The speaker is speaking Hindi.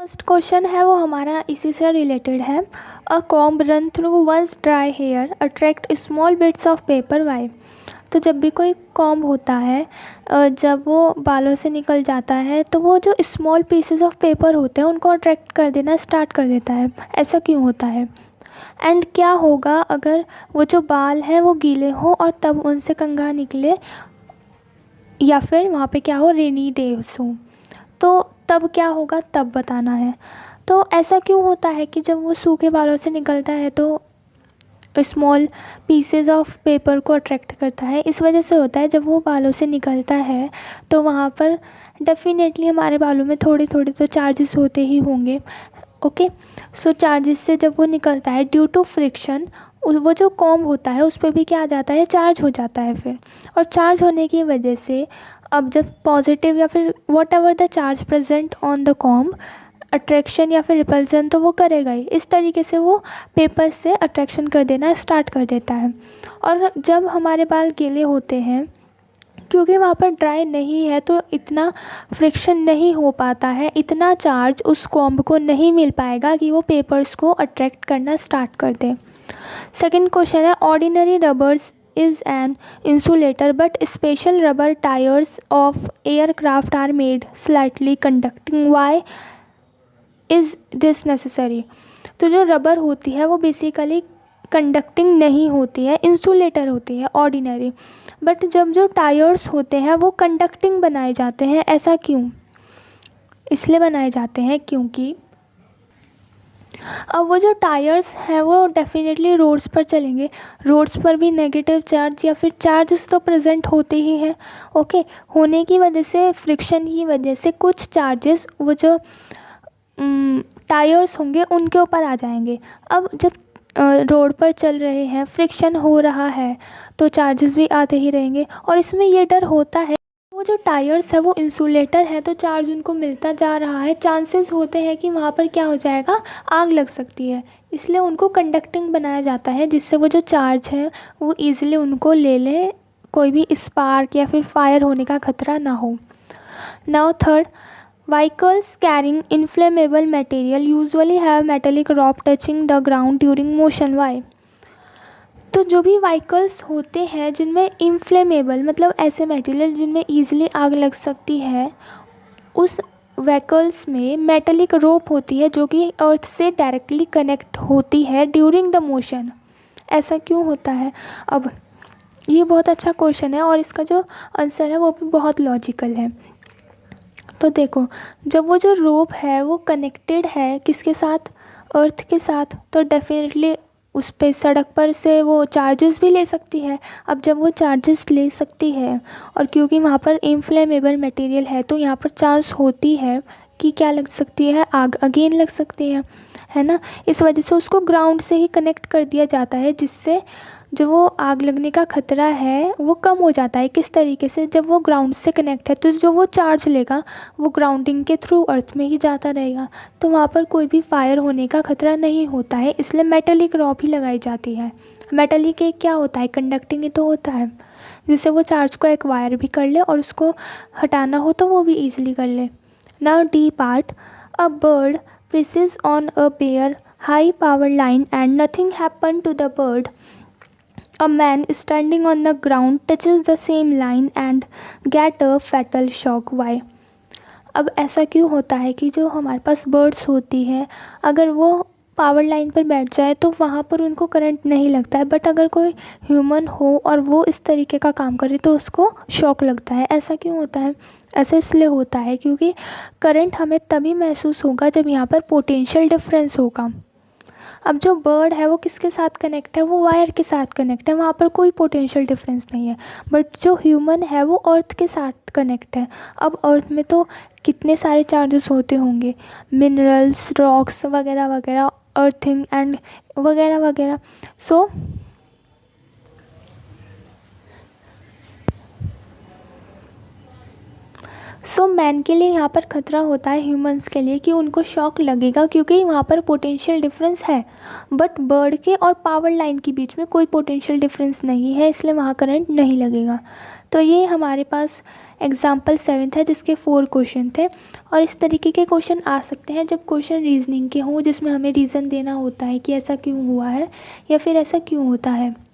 फर्स्ट क्वेश्चन है वो हमारा इसी से रिलेटेड है। A comb run through one's dry hair attract small bits of paper why. तो जब भी कोई कॉम्ब होता है, जब वो बालों से निकल जाता है तो वो जो स्मॉल पीसेस ऑफ पेपर होते हैं उनको अट्रैक्ट कर देना स्टार्ट कर देता है। ऐसा क्यों होता है? एंड क्या होगा अगर वो जो बाल हैं वो गीले हों और तब उनसे कंघा निकले, या फिर वहाँ पे क्या हो, रेनी डेज हो, तो तब क्या होगा, तब बताना है। तो ऐसा क्यों होता है कि जब वो सूखे बालों से निकलता है तो स्मॉल पीसेस ऑफ पेपर को अट्रैक्ट करता है? इस वजह से होता है, जब वो बालों से निकलता है तो वहाँ पर डेफिनेटली हमारे बालों में थोड़े थोड़े तो चार्जेस होते ही होंगे। ओके, सो चार्जेस से जब वो निकलता है ड्यू टू फ्रिक्शन, वो जो कॉम्ब होता है उस पर भी क्या आ जाता है, चार्ज हो जाता है फिर। और चार्ज होने की वजह से अब जब पॉजिटिव या फिर what ever the charge present on the comb, attraction या फिर रिपल्सन तो वो करेगा ही। इस तरीके से वो पेपर से अट्रैक्शन कर देना स्टार्ट कर देता है। और जब हमारे बाल गीले होते हैं, क्योंकि वहाँ पर ड्राई नहीं है तो इतना फ्रिक्शन नहीं हो पाता है, इतना चार्ज उस कॉम्ब को नहीं मिल पाएगा कि वो पेपर्स को अट्रैक्ट करना स्टार्ट कर दे। सेकेंड क्वेश्चन है, ordinary rubbers is an insulator but special rubber tyres of aircraft are made slightly conducting, why is this necessary. तो जो रबर होती है वो बेसिकली कंडक्टिंग नहीं होती है, इंसुलेटर होती है ऑर्डिनरी। बट जब जो टायर्स होते हैं वो कंडक्टिंग बनाए जाते हैं, ऐसा क्यों? इसलिए बनाए जाते हैं क्योंकि अब वो जो टायर्स हैं वो डेफिनेटली रोड्स पर चलेंगे, रोड्स पर भी नेगेटिव चार्ज या फिर चार्जेस तो प्रेजेंट होते ही हैं। ओके, होने की वजह से, फ्रिक्शन की वजह से कुछ चार्जेस वो जो टायर्स होंगे उनके ऊपर आ जाएंगे। अब जब रोड पर चल रहे हैं, फ्रिक्शन हो रहा है, तो चार्जेस भी आते ही रहेंगे। और इसमें ये डर होता है, वो जो टायर्स है वो इंसुलेटर है तो चार्ज उनको मिलता जा रहा है, चांसेस होते हैं कि वहाँ पर क्या हो जाएगा, आग लग सकती है। इसलिए उनको कंडक्टिंग बनाया जाता है जिससे वो जो चार्ज है वो ईज़िली उनको ले लें, कोई भी स्पार्क या फिर फायर होने का खतरा ना हो। Now third, vehicles carrying inflammable material usually have metallic rope touching the ground during motion. Why? तो जो भी व्हीकल्स होते हैं जिनमें इन्फ्लेमेबल मतलब ऐसे मटेरियल जिनमें ईजिली आग लग सकती है, उस व्हीकल्स में मेटेलिक रोप होती है जो कि अर्थ से डायरेक्टली कनेक्ट होती है ड्यूरिंग द मोशन। ऐसा क्यों होता है? अब ये बहुत अच्छा क्वेश्चन है और इसका जो आंसर है वो भी बहुत लॉजिकल है। तो देखो, जब वो जो रोप है वो कनेक्टेड है किसके साथ, अर्थ के साथ, तो डेफिनेटली उस पे सड़क पर से वो चार्जेस भी ले सकती है। अब जब वो चार्जेस ले सकती है और क्योंकि वहाँ पर इनफ्लेमेबल मटेरियल है तो यहाँ पर चांस होती है कि क्या लग सकती है, आग अगेन लग सकती है ना। इस वजह से उसको ग्राउंड से ही कनेक्ट कर दिया जाता है जिससे जो वो आग लगने का खतरा है वो कम हो जाता है। किस तरीके से, जब वो ग्राउंड से कनेक्ट है तो जो वो चार्ज लेगा वो ग्राउंडिंग के थ्रू अर्थ में ही जाता रहेगा, तो वहाँ पर कोई भी फायर होने का खतरा नहीं होता है। इसलिए मेटलिक रॉप ही लगाई जाती है। मेटलिक एक क्या होता है, कंडक्टिंग ही तो होता है, जिससे वो चार्ज को एक्वायर भी कर ले और उसको हटाना हो तो वो भी ईजिली कर ले। Now D part, a bird presses on a bare high power line and nothing happened to the bird. A man standing on the ground touches the same line and get a fatal shock. Why? अब ऐसा क्यों होता है कि जो हमारे पास बर्ड्स होती है, अगर वो पावर लाइन पर बैठ जाए तो वहाँ पर उनको करंट नहीं लगता है, बट अगर कोई ह्यूमन हो और वो इस तरीके का काम करे तो उसको शॉक लगता है। ऐसा क्यों होता है? ऐसा इसलिए होता है क्योंकि करंट हमें तभी महसूस होगा जब यहाँ पर पोटेंशियल डिफरेंस होगा। अब जो बर्ड है वो किसके साथ कनेक्ट है, वो वायर के साथ कनेक्ट है, वहाँ पर कोई पोटेंशियल डिफरेंस नहीं है। बट जो ह्यूमन है वो अर्थ के साथ कनेक्ट है। अब अर्थ में तो कितने सारे चार्जेस होते होंगे, मिनरल्स, रॉक्स वगैरह वगैरह, अर्थिंग एंड वगैरह वगैरह। सो सो मैन के लिए यहाँ पर खतरा होता है ह्यूमंस के लिए कि उनको शॉक लगेगा क्योंकि वहाँ पर पोटेंशियल डिफरेंस है, बट बर्ड के और पावर लाइन के बीच में कोई पोटेंशियल डिफरेंस नहीं है, इसलिए वहाँ करंट नहीं लगेगा। तो ये हमारे पास एग्जाम्पल 7 है जिसके 4 क्वेश्चन थे। और इस तरीके के क्वेश्चन आ सकते हैं जब क्वेश्चन रीजनिंग के हों, जिसमें हमें रीज़न देना होता है कि ऐसा क्यों हुआ है या फिर ऐसा क्यों होता है।